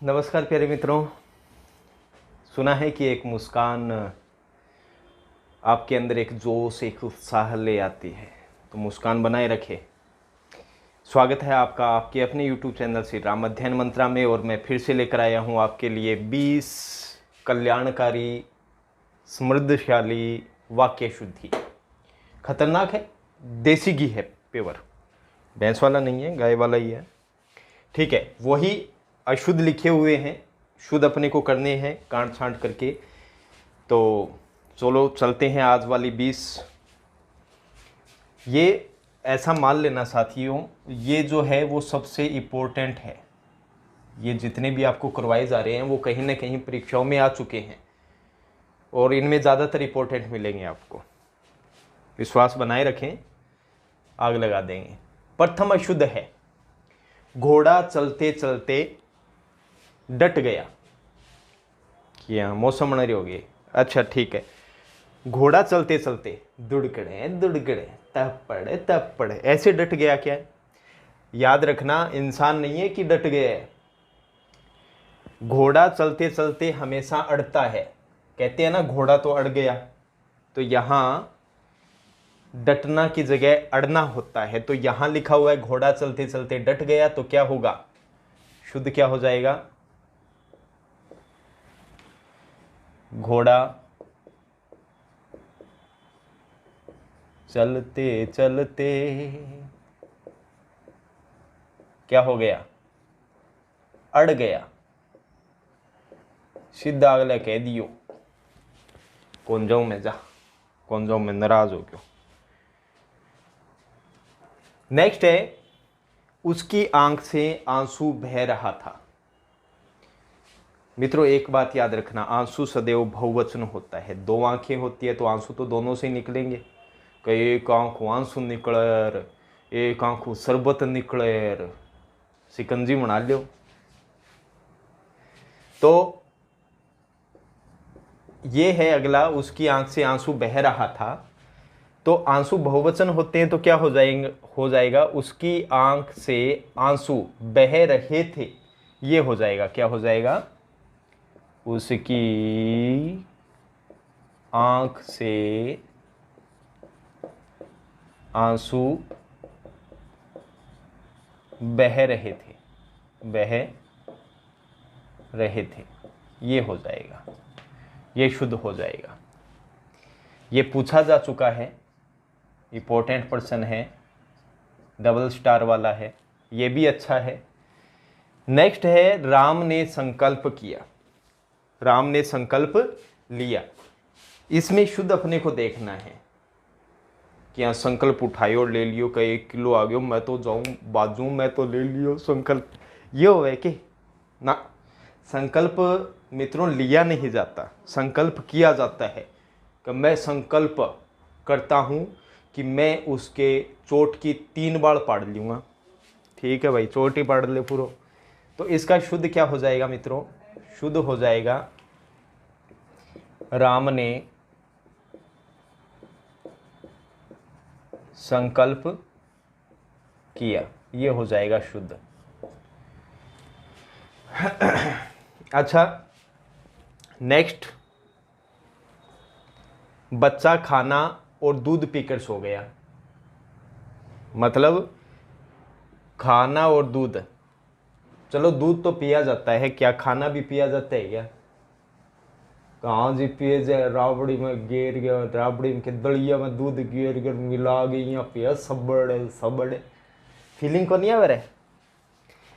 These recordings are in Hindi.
नमस्कार प्यारे मित्रों। सुना है कि एक मुस्कान आपके अंदर एक जोश एक उत्साह ले आती है, तो मुस्कान बनाए रखें। स्वागत है आपका आपके अपने यूट्यूब चैनल श्री राम अध्ययन मंत्रा में। और मैं फिर से लेकर आया हूँ आपके लिए 20 कल्याणकारी समृद्धशाली वाक्य शुद्धि। खतरनाक है, देसी घी है, प्योर, भैंस वाला नहीं है, गाय वाला ही है। ठीक है, वही अशुद्ध लिखे हुए हैं, शुद्ध अपने को करने हैं काट छांट करके। तो चलो चलते हैं आज वाली 20। ये ऐसा मान लेना साथियों, ये जो है वो सबसे इम्पोर्टेंट है। ये जितने भी आपको करवाए जा रहे हैं वो कहीं ना कहीं परीक्षाओं में आ चुके हैं और इनमें ज़्यादातर इम्पोर्टेंट मिलेंगे आपको। विश्वास बनाए रखें, आग लगा देंगे। प्रथम अशुद्ध है, घोड़ा चलते चलते डट गया। कि हाँ, मौसम बना रही होगी। अच्छा ठीक है, घोड़ा चलते चलते दुड़गड़े तपड़ तपड़ ऐसे डट गया। क्या याद रखना, इंसान नहीं है कि डट गया है। घोड़ा चलते चलते हमेशा अड़ता है। कहते हैं ना, घोड़ा तो अड़ गया। तो यहां डटना की जगह अड़ना होता है। तो यहां लिखा हुआ है घोड़ा चलते चलते डट गया, तो क्या होगा? शुद्ध क्या हो जाएगा? घोड़ा चलते चलते क्या हो गया? अड़ गया। सीधा अगले कह दियो, कौन जाऊं मैं, जा कौन जाऊं मैं, नाराज हो क्यों। नेक्स्ट है, उसकी आंख से आंसू बह रहा था। मित्रों एक बात याद रखना, आंसू सदैव बहुवचन होता है। दो आंखें होती है तो आंसू तो दोनों से निकलेंगे। कई एक आंखों आंसू निकलेर, एक आंखों शरबत निकलेर, सिकंजी बना लो। तो ये है अगला, उसकी आंख से आंसू बह रहा था। तो आंसू बहुवचन होते हैं तो क्या हो जाएगा? उसकी आंख से आंसू बह रहे थे, ये हो जाएगा। क्या हो जाएगा? उसकी आंख से आंसू बह रहे थे, बह रहे थे, ये हो जाएगा, ये शुद्ध हो जाएगा। ये पूछा जा चुका है, इम्पोर्टेंट पर्सन है, डबल स्टार वाला है, ये भी अच्छा है। नेक्स्ट है, राम ने संकल्प किया। राम ने संकल्प लिया। इसमें शुद्ध अपने को देखना है कि यहाँ संकल्प उठायो और ले लियो, का 1 किलो आ गयो, मैं तो जाऊं बाजू, मैं तो ले लियो संकल्प, ये होवे कि ना। संकल्प मित्रों लिया नहीं जाता, संकल्प किया जाता है कि मैं संकल्प करता हूँ कि मैं उसके चोट की 3 बार पाड़ लूँगा। ठीक है भाई, चोट ही पाड़ ले पूरा। तो इसका शुद्ध क्या हो जाएगा मित्रों? शुद्ध हो जाएगा, राम ने संकल्प किया, ये हो जाएगा शुद्ध। अच्छा नेक्स्ट, बच्चा खाना और दूध पीकर सो गया। मतलब खाना और दूध, चलो दूध तो पिया जाता है, क्या खाना भी पिया जाता है क्या? कहाँ जी पिए जाए, राबड़ी में गेर गया, राबड़ी में दलिया में दूध गेर कर मिला गई, यहाँ पिया सबड़ सबड़, फीलिंग को नहीं आ रहा है?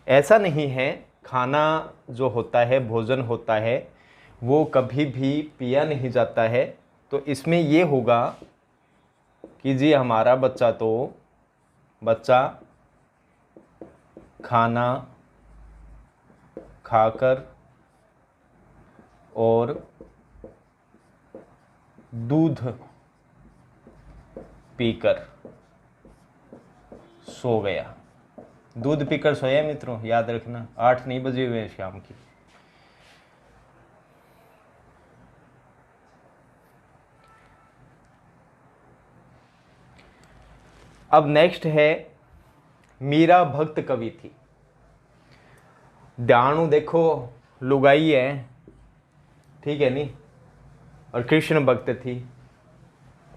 ऐसा नहीं है। खाना जो होता है, भोजन होता है, वो कभी भी पिया नहीं जाता है। तो इसमें ये होगा कि जी हमारा बच्चा खाना खाकर और दूध पीकर सो गया। दूध पीकर सोया मित्रों, याद रखना, 8 नहीं बजे हुए हैं शाम की। अब नेक्स्ट है, मीरा भक्त कवि थी। ध्यान देखो, लुगाई है, ठीक है नी, और कृष्ण भक्त थी,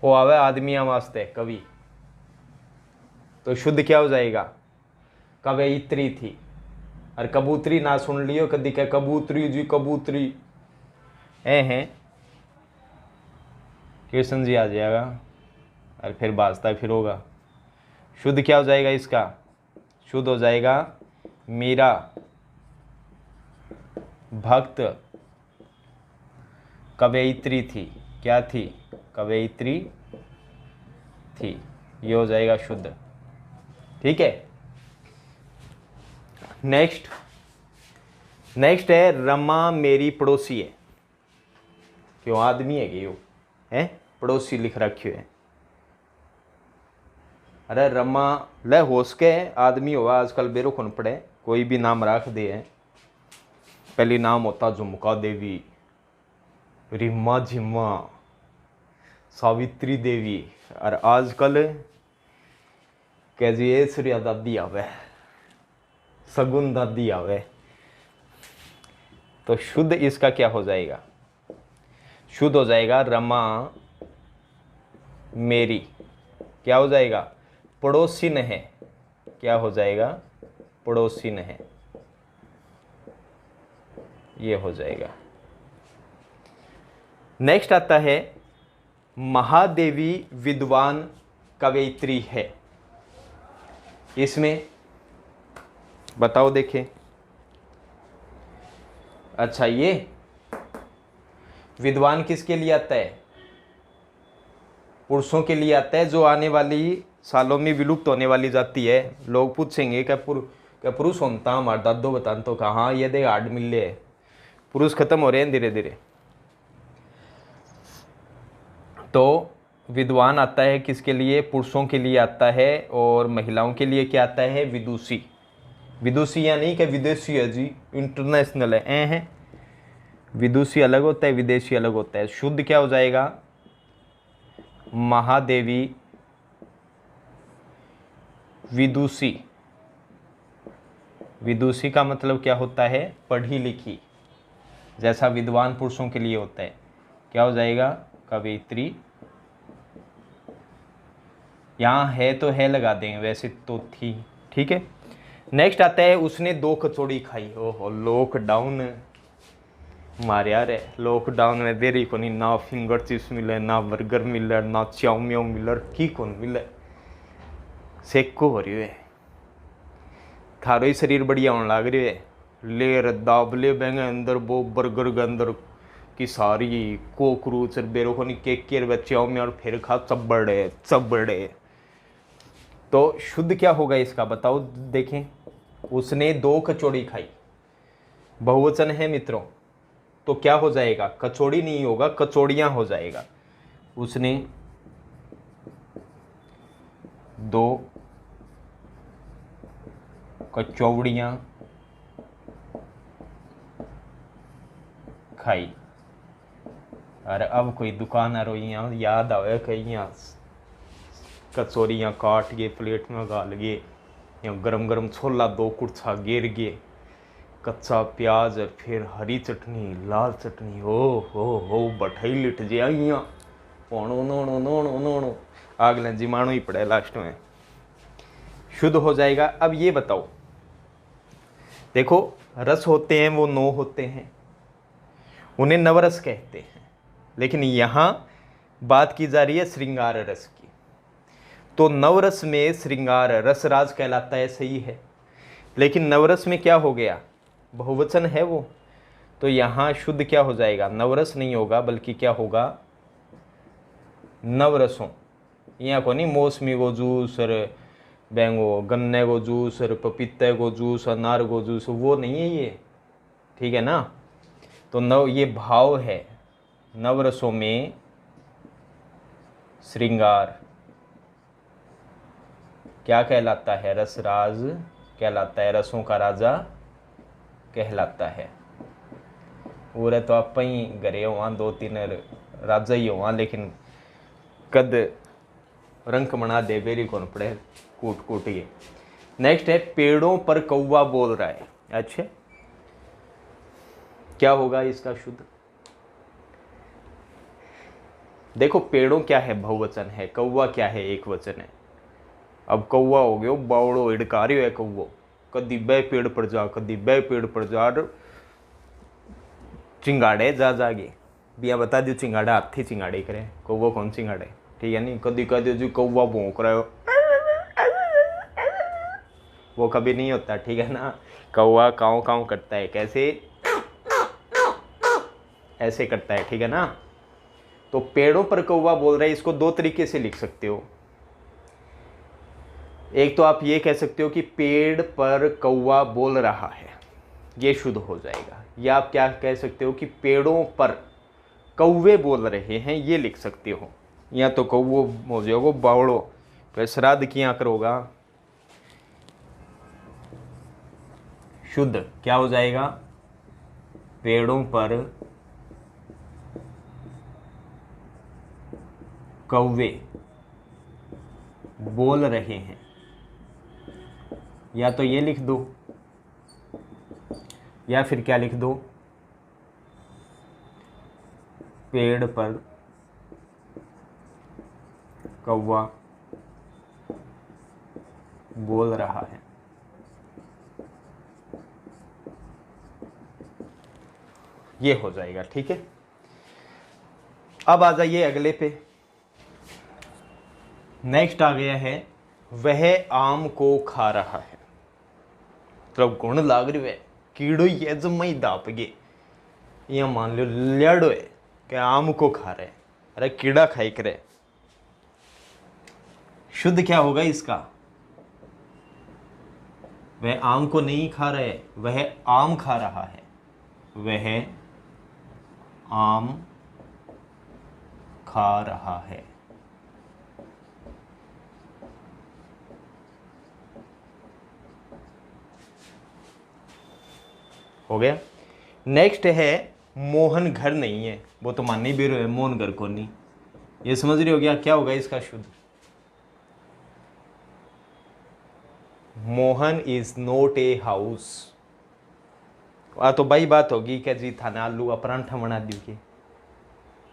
वो आवे आदमियों वास्ते कवि, तो शुद्ध क्या हो जाएगा? कवयित्री थी। और कबूतरी ना सुन लियो कदी क्या, कबूतरी जी कबूतरी ए हैं, कृष्ण जी आ जाएगा और फिर बाजता फिर होगा। शुद्ध क्या हो जाएगा इसका? शुद्ध हो जाएगा मीरा भक्त कवयित्री थी। क्या थी? कवयित्री थी। ये हो जाएगा शुद्ध। ठीक है। नेक्स्ट है रमा मेरी पड़ोसी है। क्यों आदमी है कि यो है, पड़ोसी लिख रखे है। अरे रमा ले होश के आदमी हुआ, आजकल बेरो खुन पड़े, कोई भी नाम रख दे है। पहले नाम होता झुमका देवी, रिमा झिमा, सावित्री देवी, और आजकल कैसी ऐश्वर्या दादी आवे, सगुन दादी आवे। तो शुद्ध इसका क्या हो जाएगा? शुद्ध हो जाएगा रमा मेरी, क्या हो जाएगा? पड़ोसिन है। क्या हो जाएगा? पड़ोसिन है। ये हो जाएगा। नेक्स्ट आता है महादेवी विद्वान कवयित्री है। इसमें बताओ देखें। अच्छा, ये विद्वान किसके लिए आता है? पुरुषों के लिए आता है, जो आने वाली सालों में विलुप्त होने वाली जाति है। लोग पूछेंगे क्या पुरुष होता हमारे दादो बतान, तो कहाँ ये दे हार्ड मिले, पुरुष खत्म हो रहे हैं धीरे धीरे। तो विद्वान आता है किसके लिए? पुरुषों के लिए आता है। और महिलाओं के लिए क्या आता है? विदुषी। विदुषी या नहीं कि विदेशी है जी, इंटरनेशनल है। विदुषी अलग होता है, विदेशी अलग होता है। शुद्ध क्या हो जाएगा? महादेवी विदुषी। विदुषी का मतलब क्या होता है? पढ़ी लिखी। जैसा विद्वान पुरुषों के लिए होता है। क्या हो जाएगा? कवयित्री। यहाँ है तो है लगा देंगे, वैसे तो थी। ठीक है। नेक्स्ट आता है उसने 2 कचौड़ी खाई। ओहो, लॉकडाउन मारे यार, लॉकडाउन में देरी को नहीं, ना फिंगर चिप्स मिले, ना बर्गर मिले, ना चाउम्याओ मिले, की कौन मिले, सेको हो रही है, थारो ही शरीर बढ़िया होने लग रही है। ले दाबले बेंगे अंदर वो बर्गर के अंदर की सारी कोकरूच बेरो को नहीं केक चाउम्या, और फिर खा चबड़े। तो शुद्ध क्या होगा इसका बताओ देखें। उसने 2 कचौड़ी खाई, बहुवचन है मित्रों, तो क्या हो जाएगा? कचौड़ी नहीं होगा, कचौड़ियां हो जाएगा। उसने 2 कचौड़ियां खाई। अरे अब कोई दुकानदार यहाँ याद आवे कहीं यहाँ कचौरियाँ काट गए, प्लेट में गाल गए, यहाँ गरम गरम छोला 2 कुर्छा गिर गए, कच्चा प्याज, फिर हरी चटनी, लाल चटनी, हो बठाई लिट जाए यहाँ पोणो नोणो नोणो नोणो, आग लें जिमाणो ही पड़े लास्ट में। शुद्ध हो जाएगा। अब ये बताओ, देखो रस होते हैं वो 9 होते हैं, उन्हें नवरस कहते हैं, लेकिन यहाँ बात की जा रही है श्रृंगार रस की। तो नवरस में श्रृंगार रसराज कहलाता है, सही है। लेकिन नवरस में क्या हो गया? बहुवचन है वो, तो यहाँ शुद्ध क्या हो जाएगा? नवरस नहीं होगा, बल्कि क्या होगा? नवरसों। यहाँ को नहीं मौसमी को जूस और बैंगो, गन्ने को जूस और पपीते को जूस, अनार को जूस, वो नहीं है ये, ठीक है ना। तो नव ये भाव है, नवरसों में श्रृंगार क्या कहलाता है? रसराज कहलाता है, रसों का राजा कहलाता है। पूरे तो आप ही घरे हुआ 2-3 राजा ही हुआ, लेकिन कद रंक बना दे बेरी कौन पड़े कूट कूट के। नेक्स्ट है पेड़ों पर कौवा बोल रहा है। अच्छा, क्या होगा इसका शुद्ध? देखो पेड़ों क्या है, बहुवचन है, कौवा क्या है, एक वचन है। अब कौवा हो गयो बावड़ो हिड़कारियो है कौवो, कदी बे पेड़ पर जा, कदी बे पेड़ पर जा, चिंगाड़े जा जागे। बिया बता दियो चिंगाड़ा हाथी चिंगाड़े करे, कौवा कौन चिंगाड़े, ठीक है नहीं। कदी कह दियो जी कौवा भौंक रहा हो, वो कभी नहीं होता, ठीक है ना। कौवा काँव काँव करता है, कैसे, ऐसे करता है, ठीक है ना। तो पेड़ों पर कौवा बोल रहा है, इसको दो तरीके से लिख सकते हो। एक तो आप ये कह सकते हो कि पेड़ पर कौवा बोल रहा है, ये शुद्ध हो जाएगा। या आप क्या कह सकते हो कि पेड़ों पर कौवे बोल रहे हैं, ये लिख सकते हो। या तो कौवो हो जाओगे बावड़ो, फिर श्राद्ध किया करोगा, शुद्ध क्या हो जाएगा, पेड़ों पर कौवे बोल रहे हैं। या तो ये लिख दो, या फिर क्या लिख दो, पेड़ पर कौवा बोल रहा है। ये हो जाएगा, ठीक है। अब आ जाइए अगले पे। नेक्स्ट आ गया है, वह आम को खा रहा है। तो गुण लाग रही है, कीड़ो ये जम्मा ही दाप गे, या मान लो लड़ो है कि आम को खा रहे, अरे कीड़ा खाई करे। शुद्ध क्या होगा इसका, वह आम को नहीं खा रहे, वह आम खा रहा है, वह आम खा रहा है। हो गया। नेक्स्ट है, मोहन घर नहीं है, वो तो माननी भी रहे, मोहन घर को नहीं, ये समझ रहे हो गया। क्या होगा इसका शुद्ध, Mohan is note a house. तो भाई बात होगी कि जी थाने आलू का परांठा बना दी के,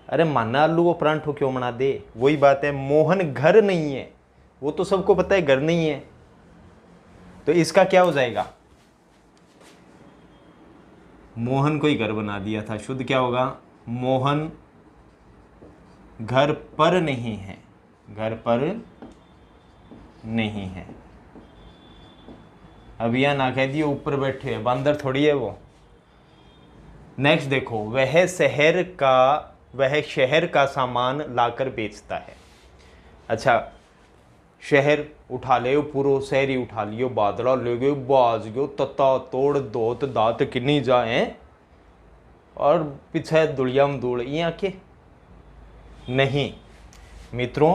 अरे माना आलू को परांठो क्यों बना दे, वही बात है, मोहन घर नहीं है, वो तो सबको पता है घर नहीं है। तो इसका क्या हो जाएगा, मोहन को ही घर बना दिया था, शुद्ध क्या होगा, मोहन घर पर नहीं है, घर पर नहीं है। अब यह ना कह दिए ऊपर बैठे है, बंदर थोड़ी है वो। नेक्स्ट देखो, वह शहर का सामान लाकर बेचता है। अच्छा, शहर उठा ले पूरो, शहरी उठा लियो, बादला ले गयो, बाज गयो, तत्ता तोड़ दोत दात किन्नी जाए, और पीछे दुड़िया में दूड़ ये आके नहीं। मित्रों,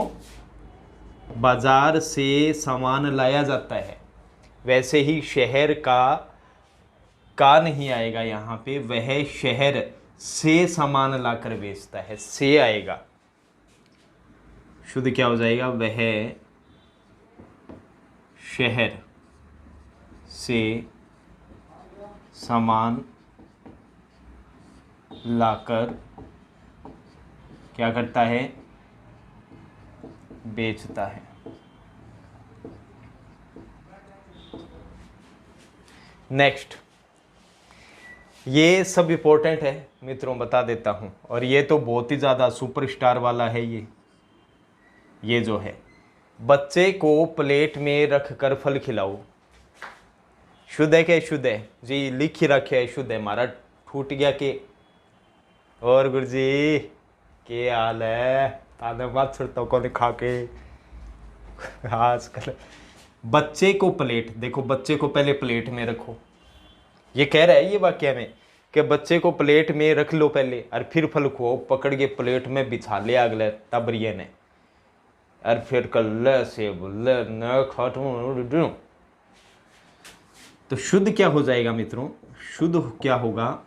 बाजार से सामान लाया जाता है, वैसे ही शहर का नहीं आएगा यहाँ पे, वह शहर से सामान लाकर बेचता है, से आएगा। शुद्ध क्या हो जाएगा, वह शहर से सामान लाकर क्या करता है, बेचता है। नेक्स्ट, ये सब इंपॉर्टेंट है मित्रों, बता देता हूं, और ये तो बहुत ही ज़्यादा सुपरस्टार वाला है। ये जो है, बच्चे को प्लेट में रख कर फल खिलाओ। शुद्ध है क्या, शुद्ध है जी, लिख ही रखे है शुद्ध है, हमारा टूट गया के। और गुरुजी के हाल है, आधा बात छुड़ता हूँ कौन खा के आजकल। बच्चे को प्लेट, देखो बच्चे को पहले प्लेट में रखो, ये कह रहा है ये वाक्य में कि बच्चे को प्लेट में रख लो पहले, और फिर फल को पकड़ के प्लेट में बिछा लिया अगले तबरिये ने, और फिर कल से बोले न खाटू। तो शुद्ध क्या हो जाएगा मित्रों, शुद्ध क्या होगा,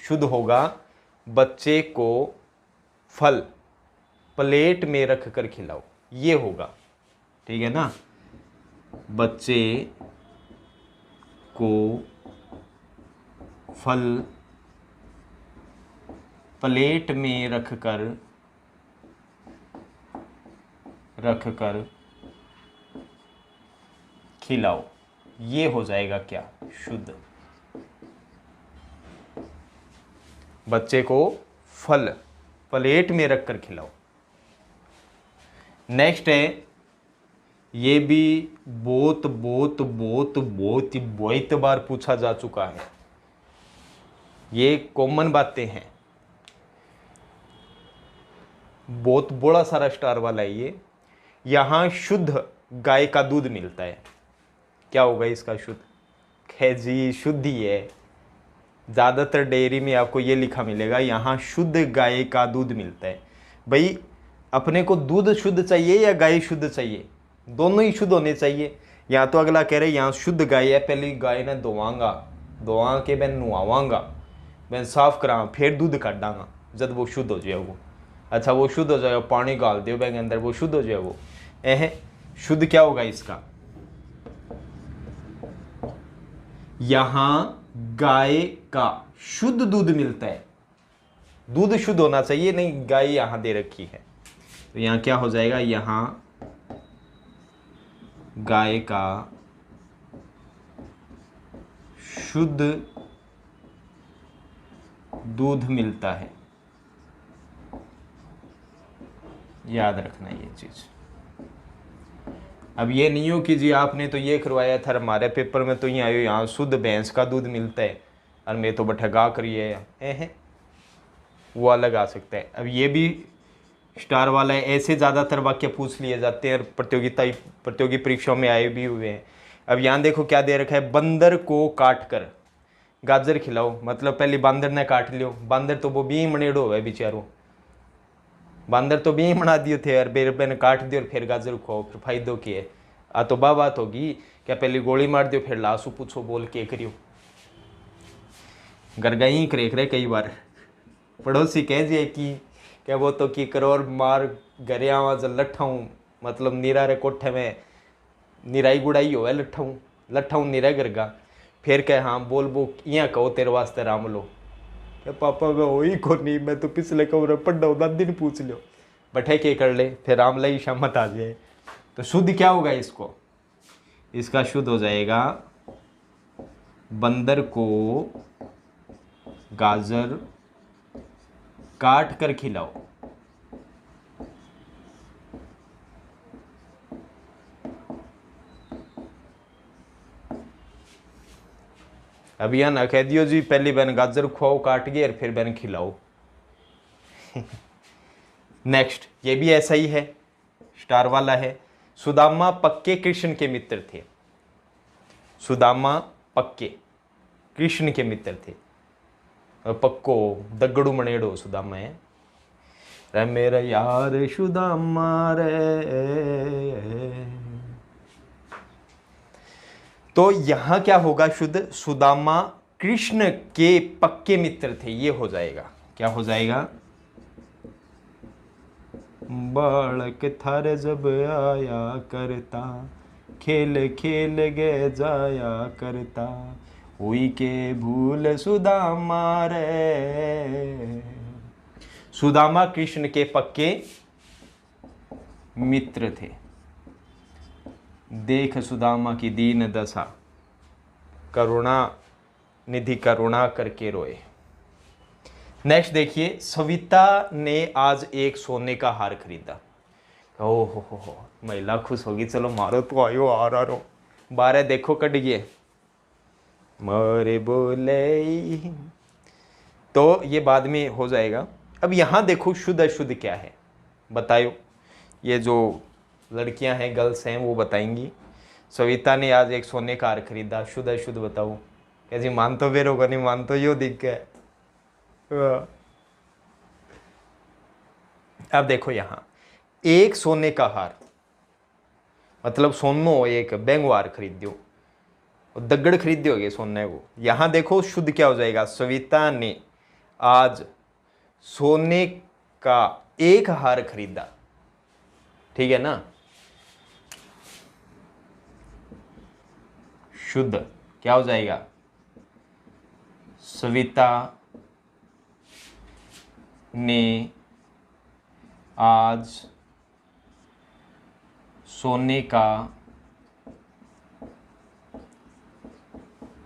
शुद्ध होगा बच्चे को फल प्लेट में रख कर खिलाओ, ये होगा, ठीक है ना। बच्चे को फल प्लेट में रख कर खिलाओ, ये हो जाएगा क्या, शुद्ध। बच्चे को फल प्लेट में रख कर खिलाओ। नेक्स्ट है, ये भी बहुत बहुत बहुत बहुत बहुत बार पूछा जा चुका है, ये कॉमन बातें हैं, बहुत बड़ा सारा स्टार वाला है ये। यहां शुद्ध गाय का दूध मिलता है, क्या होगा इसका शुद्ध, जी शुद्ध ही है। ज़्यादातर डेयरी में आपको ये लिखा मिलेगा यहाँ शुद्ध गाय का दूध मिलता है। भाई अपने को दूध शुद्ध चाहिए या गाय शुद्ध चाहिए, दोनों ही शुद्ध होने चाहिए। यहाँ तो अगला कह रहे यहाँ शुद्ध गाय है, पहले गाय ने धोवांगा, धोवा के मैं नुआवांगा, मैं साफ करा, फिर दूध काटांगा जब वो शुद्ध हो जाए वो। अच्छा वो शुद्ध हो जाएगा, पानी गाल दो बैग अंदर, वो शुद्ध हो जाए वो। शुद्ध क्या होगा इसका, यहां गाय का शुद्ध दूध मिलता है, दूध शुद्ध होना चाहिए, नहीं गाय यहां दे रखी है, तो यहां क्या हो जाएगा, यहां गाय का शुद्ध दूध मिलता है, याद रखना ये चीज। अब ये नहीं हो कि जी आपने तो ये करवाया था, हमारे पेपर में तो ये आयो यहाँ शुद्ध भैंस का दूध मिलता है और मैं तो बठगा करिए, वो अलग आ सकता है। अब ये भी स्टार वाला है, ऐसे ज़्यादातर वाक्य पूछ लिए जाते हैं और प्रतियोगी परीक्षाओं में आए भी हुए हैं। अब यहाँ देखो क्या दे रखा है, बंदर को काट कर गाजर खिलाओ, मतलब पहले बंदर ने काट लियो, बंदर तो वो भी मनेड़ो है बेचारो, बंदर तो भी बना दिए थे और बेर ने काट दियो और फिर गाजर खाओ, फिर फायदो की है। आ तो बात होगी क्या, पहले गोली मार दियो फिर लाशू पूछो बोल के करियो, गरगाई करेख रहे कई बार। पड़ोसी कह दिए कि क्या वो तो कि करोड़ मार घरे आवा जब लट्ठाऊँ, मतलब नीरा रे कोठे में निराई गुड़ाई हो लट्ठाऊँ नीरा गरगा, फिर कह हाँ बोल वो यहाँ कहो तेरे वास्ते राम लो, पापा मैं हो ही को नहीं, मैं तो पिछले कमरे पढ़ा हूँ, दिन पूछ लो, बैठे के कर ले, फिर राम लाई शामत आ जाए। तो शुद्ध क्या होगा इसको, इसका शुद्ध हो जाएगा बंदर को गाजर काट कर खिलाओ। अब यह ना कह दियो जी पहली बहन गाजर खुआओ काट के और फिर बहन खिलाओ। नेक्स्ट ये भी ऐसा ही है, स्टार वाला है, सुदामा पक्के कृष्ण के मित्र थे, सुदामा पक्के कृष्ण के मित्र थे, पक्को दगड़ू मनेड़ो सुदामा है, रे मेरा यार सुदामा रे। तो यहां क्या होगा शुद्ध, सुदामा कृष्ण के पक्के मित्र थे, ये हो जाएगा, क्या हो जाएगा, बालक थारे जब आया करता, खेल खेल गे जाया करता, हुई के भूल सुदामा रे। सुदामा कृष्ण के पक्के मित्र थे, देख सुदामा की दीन दशा, करुणा निधि करुणा करके रोए। नेक्स्ट देखिए, सविता ने आज एक सोने का हार खरीदा, ओह हो महिला खुश होगी, चलो मारो तो आयो हार आरो, बारह देखो कट गए मारे बोले, तो ये बाद में हो जाएगा। अब यहाँ देखो शुद्ध अशुद्ध क्या है बताओ, ये जो लड़कियां हैं गर्ल्स हैं वो बताएंगी। सविता ने आज एक सोने का हार खरीदा, शुद्ध अशुद्ध बताओ, कैसे मान तो बेर होगा, नहीं मान तो यो दिख गया। अब देखो यहाँ एक सोने का हार मतलब सोनो एक बेंगवार खरीद दो, दगड़ खरीद दोगे सोने को। यहां देखो शुद्ध क्या हो जाएगा, सविता ने आज सोने का एक हार खरीदा, ठीक है ना। शुद्ध क्या हो जाएगा, सविता ने आज सोने का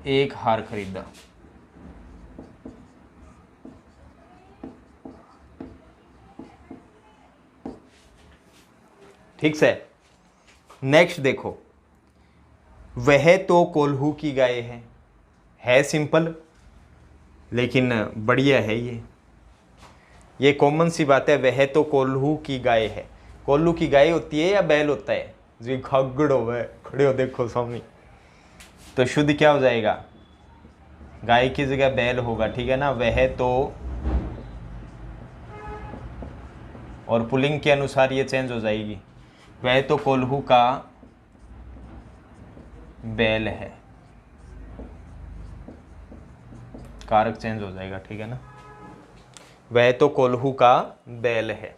एक हार खरीदा। ठीक से। नेक्स्ट देखो, वह तो कोल्हू की गाय है सिंपल लेकिन बढ़िया है ये कॉमन सी बात है। वह तो कोल्हू की गाय है। कोल्हू की गाय होती है या बैल होता है जी? खगड़ हो गए, खड़े हो देखो स्वामी। तो शुद्ध क्या हो जाएगा? गाय की जगह बैल होगा, ठीक है ना। वह तो, और पुल्लिंग के अनुसार ये चेंज हो जाएगी। वह तो कोल्हू का बैल है, कारक चेंज हो जाएगा, ठीक है ना। वह तो कोल्हू का बैल है।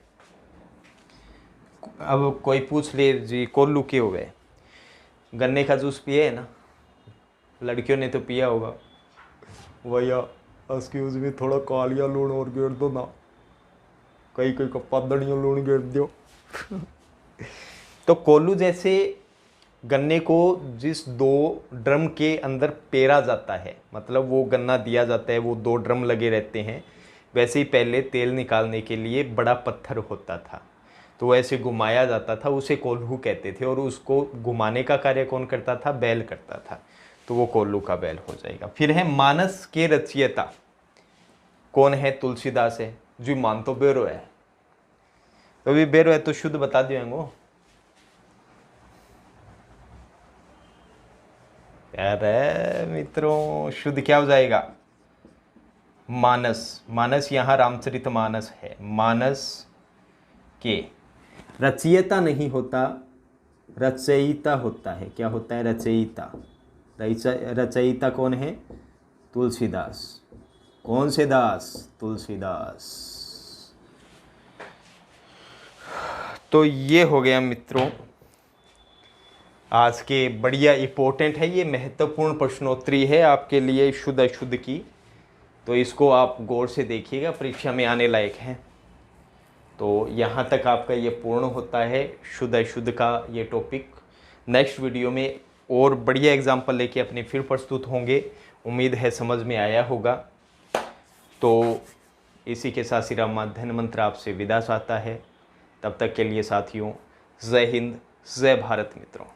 अब कोई पूछ ले जी कोल्हू क्यों हो गए? गन्ने का जूस पिए है ना, लड़कियों ने तो पिया होगा। भैया एक्सक्यूज मी, थोड़ा कालिया लूण और गेर दो ना, कई कई कपादड़ियों लूण गेर दो। तो कोल्हू जैसे गन्ने को जिस 2 ड्रम के अंदर पेरा जाता है, मतलब वो गन्ना दिया जाता है, वो 2 ड्रम लगे रहते हैं, वैसे ही पहले तेल निकालने के लिए बड़ा पत्थर होता था, तो ऐसे घुमाया जाता था, उसे कोल्हू कहते थे। और उसको घुमाने का कार्य कौन करता था? बैल करता था। तो वो कोल्हू का बैल हो जाएगा। फिर है मानस के रचयिता कौन है? तुलसीदास है जी। मान तो बेरो है, तो भी बेरो है तो शुद्ध बता दियो। अरे मित्रों, शुद्ध क्या हो जाएगा? मानस। मानस यहाँ रामचरितमानस है। मानस के रचयिता नहीं होता, रचयिता होता है। क्या होता है? रचयिता। रचयिता कौन है? तुलसीदास। कौन से दास? तुलसीदास। तो ये हो गया मित्रों आज के बढ़िया इंपॉर्टेंट है, ये महत्वपूर्ण प्रश्नोत्तरी है आपके लिए शुद्ध अशुद्ध की। तो इसको आप गौर से देखिएगा, परीक्षा में आने लायक है। तो यहाँ तक आपका ये पूर्ण होता है शुद्ध अशुद्ध का ये टॉपिक। नेक्स्ट वीडियो में और बढ़िया एग्जाम्पल लेके अपने फिर प्रस्तुत होंगे। उम्मीद है समझ में आया होगा। तो इसी के साथ श्री राम माधन मंत्र आपसे विदा चाहता है। तब तक के लिए साथियों, जय हिंद, जय भारत मित्रों।